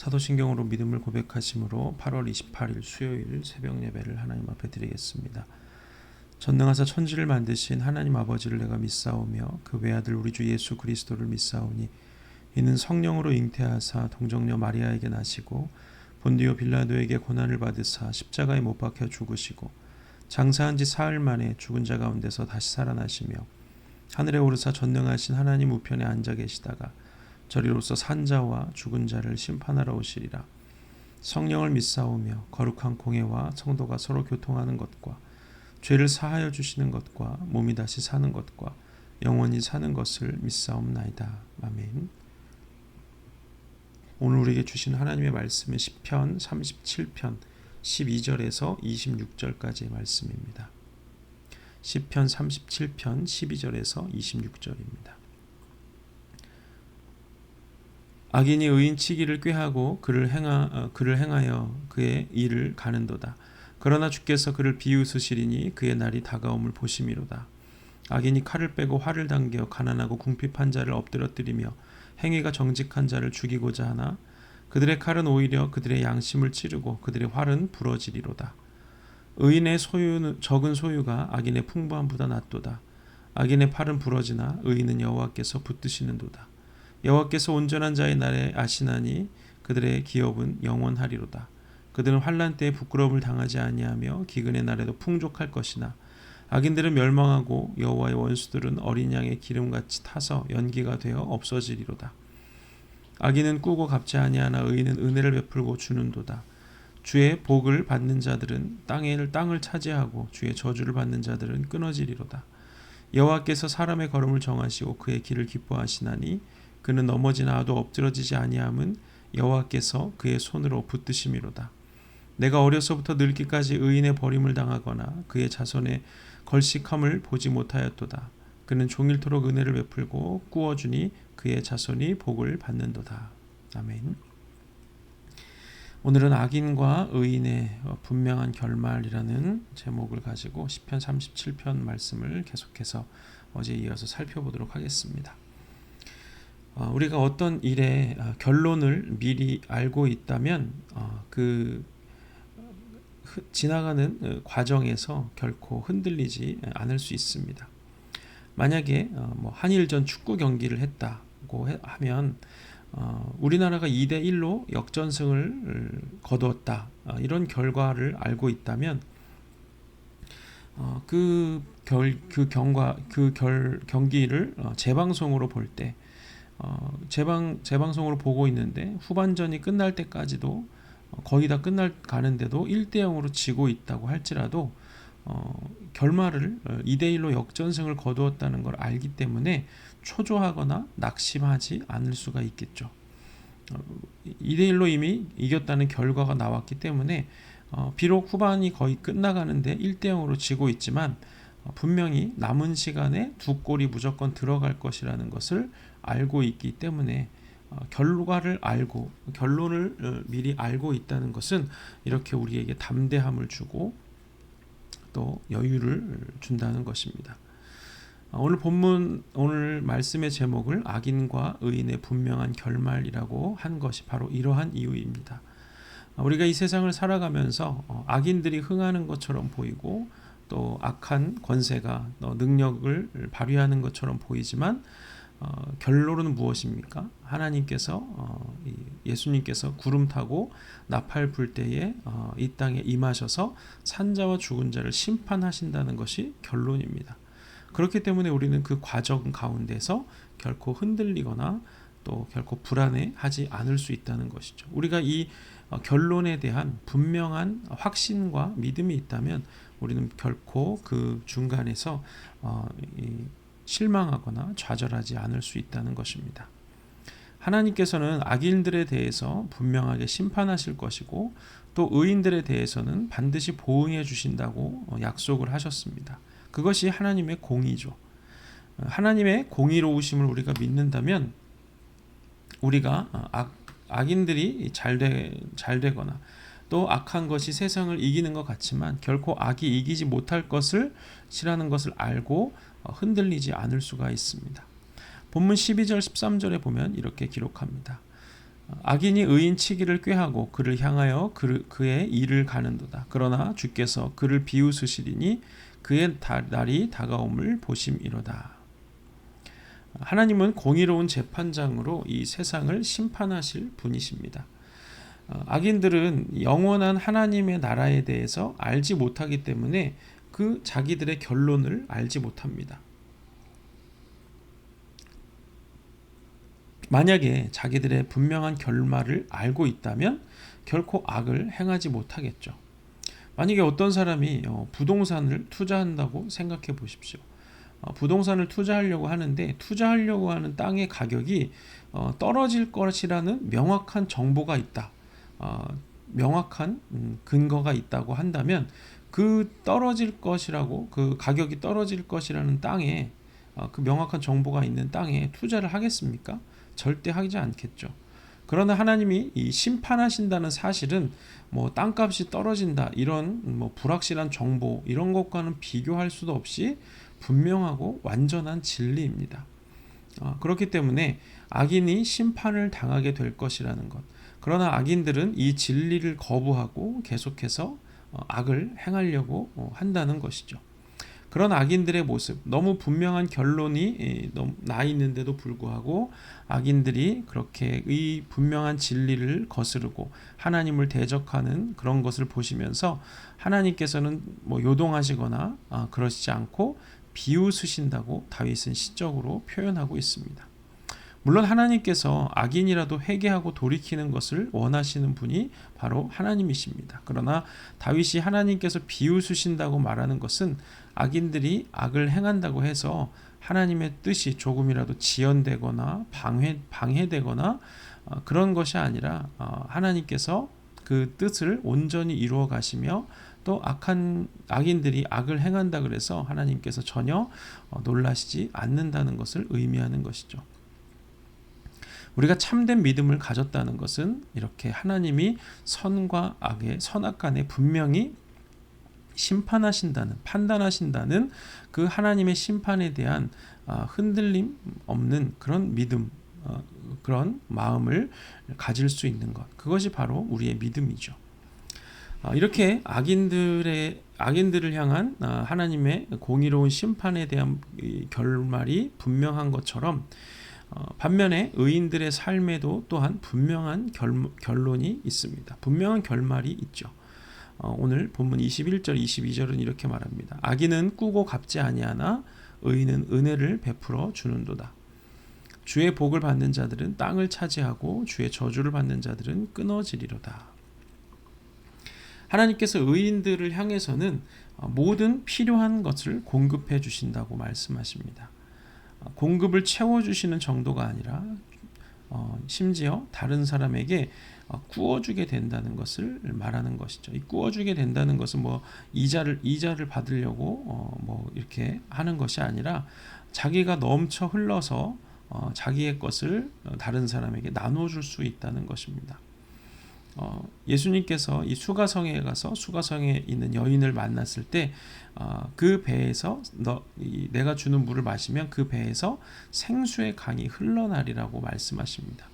사도신경으로 믿음을 고백하심으로 8월 28일 수요일 새벽 예배를 하나님 앞에 드리겠습니다. 전능하사 천지를 만드신 하나님 아버지를 내가 믿사오며 그 외아들 우리 주 예수 그리스도를 믿사오니 이는 성령으로 잉태하사 동정녀 마리아에게 나시고 본디오 빌라도에게 고난을 받으사 십자가에 못 박혀 죽으시고 장사한 지 사흘 만에 죽은 자 가운데서 다시 살아나시며 하늘에 오르사 전능하신 하나님 우편에 앉아 계시다가 저리로서 산자와 죽은 자를 심판하러 오시리라. 성령을 믿사오며 거룩한 공회와 성도가 서로 교통하는 것과 죄를 사하여 주시는 것과 몸이 다시 사는 것과 영원히 사는 것을 믿사옵나이다. 아멘. 오늘 우리에게 주신 하나님의 말씀은 시편 37편 12절에서 26절까지의 말씀입니다. 시편 37편 12절에서 26절입니다. 악인이 의인 치기를 꾀하고 그를 행하여 그의 일을 가는도다. 그러나 주께서 그를 비웃으시리니 그의 날이 다가옴을 보심이로다. 악인이 칼을 빼고 활을 당겨 가난하고 궁핍한 자를 엎드러뜨리며 행위가 정직한 자를 죽이고자 하나 그들의 칼은 오히려 그들의 양심을 찌르고 그들의 활은 부러지리로다. 의인의 적은 소유가 악인의 풍부함보다 낫도다. 악인의 팔은 부러지나 의인은 여호와께서 붙드시는도다. 여호와께서 온전한 자의 날에 아시나니 그들의 기업은 영원하리로다. 그들은 환난 때에 부끄러움을 당하지 아니하며 기근의 날에도 풍족할 것이나 악인들은 멸망하고 여호와의 원수들은 어린 양의 기름같이 타서 연기가 되어 없어지리로다. 악인은 꾸고 갚지 아니하나 의인은 은혜를 베풀고 주는도다. 주의 복을 받는 자들은 땅을 차지하고 주의 저주를 받는 자들은 끊어지리로다. 여호와께서 사람의 걸음을 정하시고 그의 길을 기뻐하시나니 그는 넘어지나도 엎드러지지 아니함은 여호와께서 그의 손으로 붙드심이로다. 내가 어려서부터 늙기까지 의인의 버림을 당하거나 그의 자손의 걸식함을 보지 못하였도다. 그는 종일토록 은혜를 베풀고 꾸어주니 그의 자손이 복을 받는도다. 아멘. 오늘은 악인과 의인의 분명한 결말이라는 제목을 가지고 시편 37편 말씀을 계속해서 어제에 이어서 살펴보도록 하겠습니다. 우리가 어떤 일의 결론을 미리 알고 있다면 그 지나가는 과정에서 결코 흔들리지 않을 수 있습니다. 만약에 한일전 축구 경기를 했다고 하면 우리나라가 2대1로 역전승을 거두었다, 이런 결과를 알고 있다면 경기를 재방송으로 볼 때 재방송으로 보고 있는데 후반전이 끝날 때까지도 거의 다 가는데도 1대0으로 지고 있다고 할지라도 결말을 2대1로 역전승을 거두었다는 걸 알기 때문에 초조하거나 낙심하지 않을 수가 있겠죠. 2대1로 이미 이겼다는 결과가 나왔기 때문에 비록 후반이 거의 끝나가는데 1대0으로 지고 있지만 분명히 남은 시간에 2골이 무조건 들어갈 것이라는 것을 알고 있기 때문에 결론을 미리 알고 있다는 것은 이렇게 우리에게 담대함을 주고 또 여유를 준다는 것입니다. 오늘 말씀의 제목을 악인과 의인의 분명한 결말이라고 한 것이 바로 이러한 이유입니다. 우리가 이 세상을 살아가면서 악인들이 흥하는 것처럼 보이고 또 악한 권세가 능력을 발휘하는 것처럼 보이지만 결론은 무엇입니까? 하나님께서 예수님께서 구름 타고 나팔 불 때에 이 땅에 임하셔서 산자와 죽은 자를 심판하신다는 것이 결론입니다. 그렇기 때문에 우리는 그 과정 가운데서 결코 흔들리거나 또 결코 불안해하지 않을 수 있다는 것이죠. 우리가 이 결론에 대한 분명한 확신과 믿음이 있다면 우리는 결코 그 중간에서 실망하거나 좌절하지 않을 수 있다는 것입니다. 하나님께서는 악인들에 대해서 분명하게 심판하실 것이고 또 의인들에 대해서는 반드시 보응해 주신다고 약속을 하셨습니다. 그것이 하나님의 공의죠. 하나님의 공의로우심을 우리가 믿는다면 우리가 악인들이 잘 되거나 또 악한 것이 세상을 이기는 것 같지만 결코 악이 이기지 못할 것이라는 것을 알고 흔들리지 않을 수가 있습니다. 본문 12절 13절에 보면 이렇게 기록합니다. 악인이 의인 치기를 꾀하고 그를 향하여 그의 일을 가는도다. 그러나 주께서 그를 비웃으시리니 그의 날이 다가옴을 보심이로다. 하나님은 공의로운 재판장으로 이 세상을 심판하실 분이십니다. 악인들은 영원한 하나님의 나라에 대해서 알지 못하기 때문에 그 자기들의 결론을 알지 못합니다. 만약에 자기들의 분명한 결말을 알고 있다면 결코 악을 행하지 못하겠죠. 만약에 어떤 사람이 부동산을 투자한다고 생각해 보십시오. 부동산을 투자하려고 하는데 투자하려고 하는 땅의 가격이 떨어질 것이라는 명확한 정보가 있다. 명확한 근거가 있다고 한다면 그 떨어질 것이라고 그 가격이 떨어질 것이라는 땅에 그 명확한 정보가 있는 땅에 투자를 하겠습니까? 절대 하지 않겠죠. 그러나 하나님이 이 심판하신다는 사실은 뭐 땅값이 떨어진다 이런 뭐 불확실한 정보 이런 것과는 비교할 수도 없이 분명하고 완전한 진리입니다. 그렇기 때문에 악인이 심판을 당하게 될 것이라는 것. 그러나 악인들은 이 진리를 거부하고 계속해서 악을 행하려고 한다는 것이죠. 그런 악인들의 모습, 너무 분명한 결론이 나 있는데도 불구하고 악인들이 그렇게 이 분명한 진리를 거스르고 하나님을 대적하는 그런 것을 보시면서 하나님께서는 뭐 요동하시거나 그러시지 않고 비웃으신다고 다윗은 시적으로 표현하고 있습니다. 물론 하나님께서 악인이라도 회개하고 돌이키는 것을 원하시는 분이 바로 하나님이십니다. 그러나 다윗이 하나님께서 비웃으신다고 말하는 것은 악인들이 악을 행한다고 해서 하나님의 뜻이 조금이라도 지연되거나 방해되거나 그런 것이 아니라 하나님께서 그 뜻을 온전히 이루어 가시며 또 악인들이 악을 행한다 그래서 하나님께서 전혀 놀라시지 않는다는 것을 의미하는 것이죠. 우리가 참된 믿음을 가졌다는 것은 이렇게 하나님이 선과 악의 선악간에 분명히 심판하신다는 판단하신다는 그 하나님의 심판에 대한 흔들림 없는 그런 믿음 그런 마음을 가질 수 있는 것 그것이 바로 우리의 믿음이죠. 이렇게 악인들을 향한 하나님의 공의로운 심판에 대한 결말이 분명한 것처럼 반면에 의인들의 삶에도 또한 분명한 결론이 있습니다. 분명한 결말이 있죠. 오늘 본문 21절 22절은 이렇게 말합니다. 악인은 꾸고 갚지 아니하나 의인은 은혜를 베풀어 주는도다. 주의 복을 받는 자들은 땅을 차지하고 주의 저주를 받는 자들은 끊어지리로다. 하나님께서 의인들을 향해서는 모든 필요한 것을 공급해 주신다고 말씀하십니다. 공급을 채워주시는 정도가 아니라 심지어 다른 사람에게 구워주게 된다는 것을 말하는 것이죠. 이 구워주게 된다는 것은 뭐 이자를 받으려고 뭐 이렇게 하는 것이 아니라 자기가 넘쳐 흘러서 자기의 것을 다른 사람에게 나눠줄 수 있다는 것입니다. 예수님께서 이 수가성에 가서 수가성에 있는 여인을 만났을 때 그 배에서 내가 주는 물을 마시면 그 배에서 생수의 강이 흘러나리라고 말씀하십니다.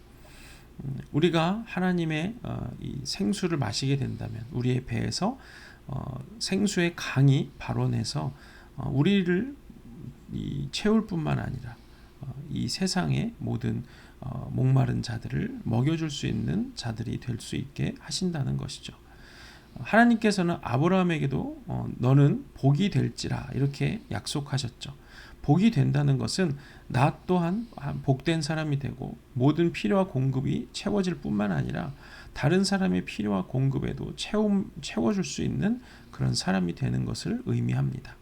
우리가 하나님의 이 생수를 마시게 된다면 우리의 배에서 생수의 강이 발원해서 우리를 채울 뿐만 아니라 이 세상의 모든 목마른 자들을 먹여줄 수 있는 자들이 될 수 있게 하신다는 것이죠. 하나님께서는 아브라함에게도 너는 복이 될지라 이렇게 약속하셨죠. 복이 된다는 것은 나 또한 복된 사람이 되고 모든 필요와 공급이 채워질 뿐만 아니라 다른 사람의 필요와 공급에도 채워줄 수 있는 그런 사람이 되는 것을 의미합니다.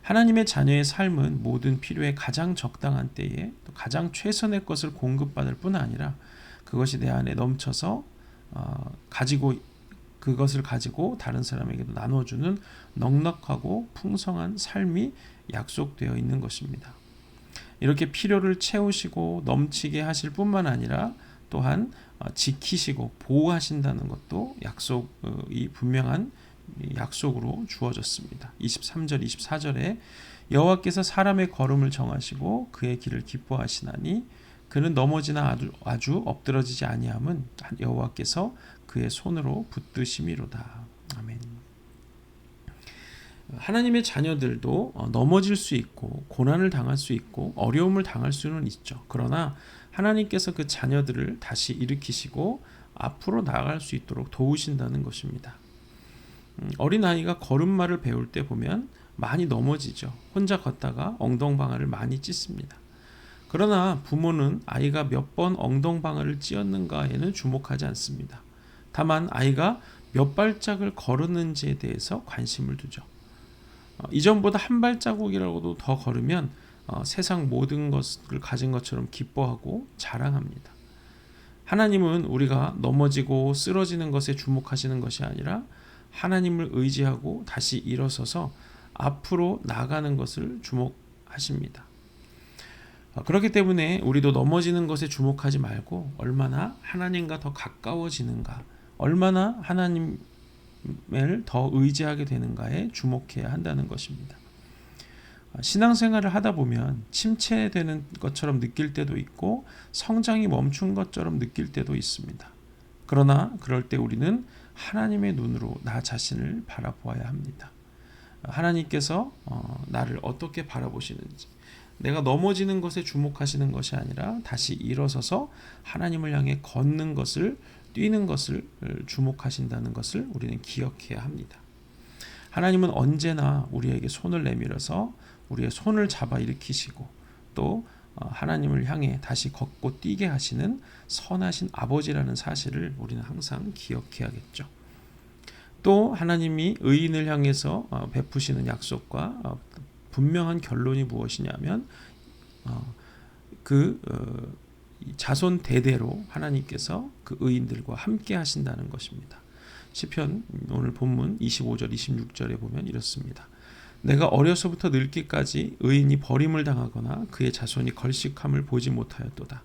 하나님의 자녀의 삶은 모든 필요에 가장 적당한 때에 또 가장 최선의 것을 공급받을 뿐 아니라 그것이 내 안에 넘쳐서 그것을 가지고 다른 사람에게도 나눠주는 넉넉하고 풍성한 삶이 약속되어 있는 것입니다. 이렇게 필요를 채우시고 넘치게 하실 뿐만 아니라 또한 지키시고 보호하신다는 것도 약속이 분명한 약속으로 주어졌습니다. 23절 24절에 여호와께서 사람의 걸음을 정하시고 그의 길을 기뻐하시나니 그는 넘어지나 아주 엎드러지지 아니함은 여호와께서 그의 손으로 붙드심이로다. 아멘. 하나님의 자녀들도 넘어질 수 있고 고난을 당할 수 있고 어려움을 당할 수는 있죠. 그러나 하나님께서 그 자녀들을 다시 일으키시고 앞으로 나아갈 수 있도록 도우신다는 것입니다. 어린아이가 걸음마를 배울 때 보면 많이 넘어지죠. 혼자 걷다가 엉덩방아를 많이 찢습니다. 그러나 부모는 아이가 몇 번 엉덩방아를 찧었는가에는 주목하지 않습니다. 다만 아이가 몇 발짝을 걸었는지에 대해서 관심을 두죠. 이전보다 한 발자국이라고도 더 걸으면 세상 모든 것을 가진 것처럼 기뻐하고 자랑합니다. 하나님은 우리가 넘어지고 쓰러지는 것에 주목하시는 것이 아니라 하나님을 의지하고 다시 일어서서 앞으로 나가는 것을 주목하십니다. 그렇기 때문에 우리도 넘어지는 것에 주목하지 말고 얼마나 하나님과 더 가까워지는가, 얼마나 하나님을 더 의지하게 되는가에 주목해야 한다는 것입니다. 신앙생활을 하다 보면 침체되는 것처럼 느낄 때도 있고 성장이 멈춘 것처럼 느낄 때도 있습니다. 그러나 그럴 때 우리는 하나님의 눈으로 나 자신을 바라보아야 합니다. 하나님께서 나를 어떻게 바라보시는지, 내가 넘어지는 것에 주목하시는 것이 아니라 다시 일어서서 하나님을 향해 걷는 것을, 뛰는 것을 주목하신다는 것을 우리는 기억해야 합니다. 하나님은 언제나 우리에게 손을 내밀어서 우리의 손을 잡아 일으키시고 또 하나님을 향해 다시 걷고 뛰게 하시는 선하신 아버지라는 사실을 우리는 항상 기억해야겠죠. 또 하나님이 의인을 향해서 베푸시는 약속과 분명한 결론이 무엇이냐면 자손 대대로 하나님께서 그 의인들과 함께 하신다는 것입니다. 시편 오늘 본문 25절 26절에 보면 이렇습니다. 내가 어려서부터 늙기까지 의인이 버림을 당하거나 그의 자손이 걸식함을 보지 못하였도다.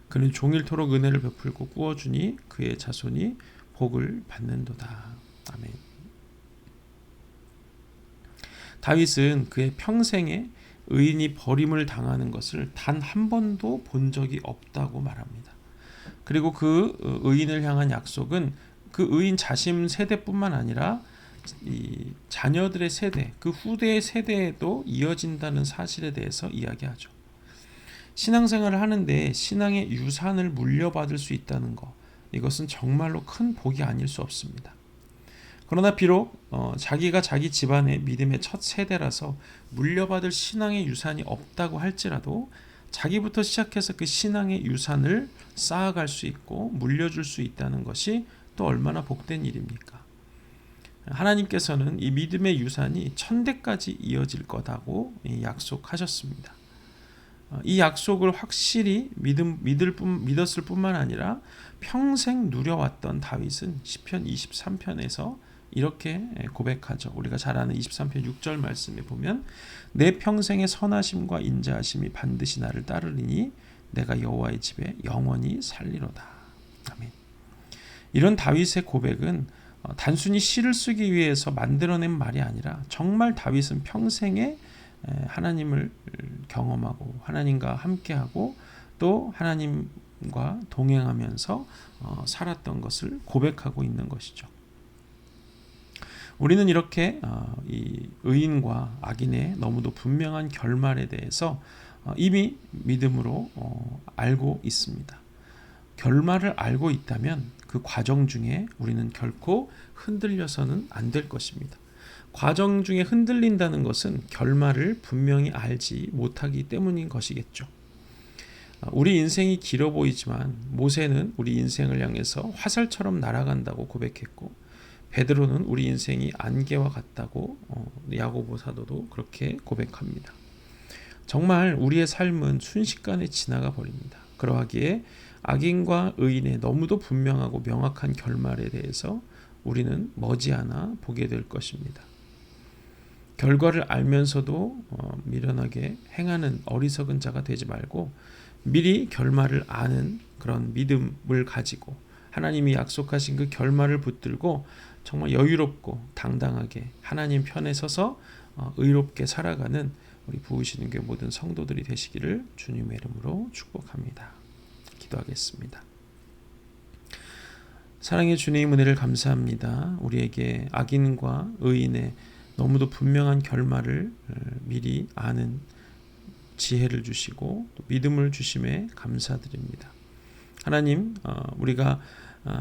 그는 종일토록 은혜를 베풀고 꾸어주니 그의 자손이 복을 받는도다. 아멘. 다윗은 그의 평생에 의인이 버림을 당하는 것을 단 한 번도 본 적이 없다고 말합니다. 그리고 그 의인을 향한 약속은 그 의인 자신 세대뿐만 아니라 이 자녀들의 세대, 그 후대의 세대에도 이어진다는 사실에 대해서 이야기하죠. 신앙생활을 하는데 신앙의 유산을 물려받을 수 있다는 것, 이것은 정말로 큰 복이 아닐 수 없습니다. 그러나 비록 자기가 자기 집안의 믿음의 첫 세대라서 물려받을 신앙의 유산이 없다고 할지라도 자기부터 시작해서 그 신앙의 유산을 쌓아갈 수 있고 물려줄 수 있다는 것이 또 얼마나 복된 일입니까? 하나님께서는 이 믿음의 유산이 천대까지 이어질 거다고 약속하셨습니다. 이 약속을 확실히 믿었을 뿐만 아니라 평생 누려왔던 다윗은 시편 23편에서 이렇게 고백하죠. 우리가 잘 아는 23편 6절 말씀에 보면 내 평생의 선하심과 인자하심이 반드시 나를 따르리니 내가 여호와의 집에 영원히 살리로다. 아멘. 이런 다윗의 고백은 단순히 시를 쓰기 위해서 만들어낸 말이 아니라 정말 다윗은 평생에 하나님을 경험하고 하나님과 함께하고 또 하나님과 동행하면서 살았던 것을 고백하고 있는 것이죠. 우리는 이렇게 이 의인과 악인의 너무도 분명한 결말에 대해서 이미 믿음으로 알고 있습니다. 결말을 알고 있다면 그 과정 중에 우리는 결코 흔들려서는 안 될 것입니다. 과정 중에 흔들린다는 것은 결말을 분명히 알지 못하기 때문인 것이겠죠. 우리 인생이 길어 보이지만 모세는 우리 인생을 향해서 화살처럼 날아간다고 고백했고 베드로는 우리 인생이 안개와 같다고 야고보 사도도 그렇게 고백합니다. 정말 우리의 삶은 순식간에 지나가 버립니다. 그러하기에 악인과 의인의 너무도 분명하고 명확한 결말에 대해서 우리는 머지않아 보게 될 것입니다. 결과를 알면서도 미련하게 행하는 어리석은 자가 되지 말고 미리 결말을 아는 그런 믿음을 가지고 하나님이 약속하신 그 결말을 붙들고 정말 여유롭고 당당하게 하나님 편에 서서 의롭게 살아가는 우리 부으시는 교회 모든 성도들이 되시기를 주님의 이름으로 축복합니다. 기도하겠습니다. 사랑의 주님, 은혜를 감사합니다. 우리에게 악인과 의인의 너무도 분명한 결말을 미리 아는 지혜를 주시고 또 믿음을 주심에 감사드립니다. 하나님, 우리가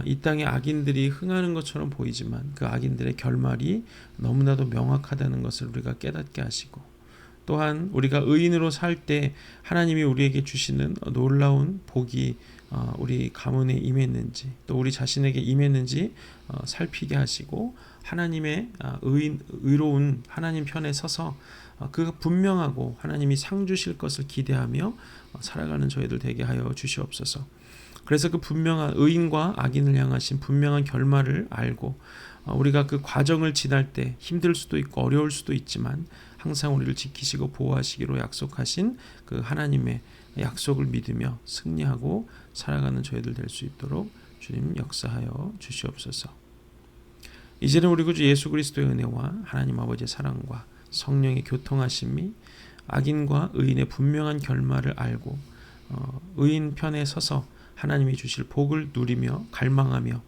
이 땅에 악인들이 흥하는 것처럼 보이지만 그 악인들의 결말이 너무나도 명확하다는 것을 우리가 깨닫게 하시고, 또한 우리가 의인으로 살 때 하나님이 우리에게 주시는 놀라운 복이 우리 가문에 임했는지 또 우리 자신에게 임했는지 살피게 하시고, 하나님의 의로운 하나님 편에 서서 그 분명하고 하나님이 상 주실 것을 기대하며 살아가는 저희들 되게 하여 주시옵소서. 그래서 그 분명한 의인과 악인을 향하신 분명한 결말을 알고 우리가 그 과정을 지날 때 힘들 수도 있고 어려울 수도 있지만 항상 우리를 지키시고 보호하시기로 약속하신 그 하나님의 약속을 믿으며 승리하고 살아가는 저희들 될 수 있도록 주님 역사하여 주시옵소서. 이제는 우리 구주 예수 그리스도의 은혜와 하나님 아버지의 사랑과 성령의 교통하심이 악인과 의인의 분명한 결말을 알고 의인 편에 서서 하나님이 주실 복을 누리며 갈망하며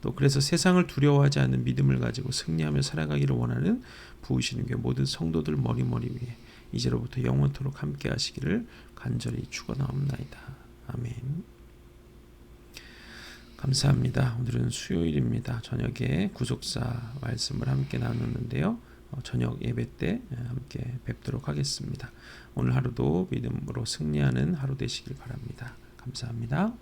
또 그래서 세상을 두려워하지 않는 믿음을 가지고 승리하며 살아가기를 원하는 부으시는 교회 모든 성도들 머리머리 위에 이제로부터 영원토록 함께 하시기를 간절히 축원하옵나이다. 아멘. 감사합니다. 오늘은 수요일입니다. 저녁에 구속사 말씀을 함께 나누는데요. 저녁 예배 때 함께 뵙도록 하겠습니다. 오늘 하루도 믿음으로 승리하는 하루 되시길 바랍니다. 감사합니다.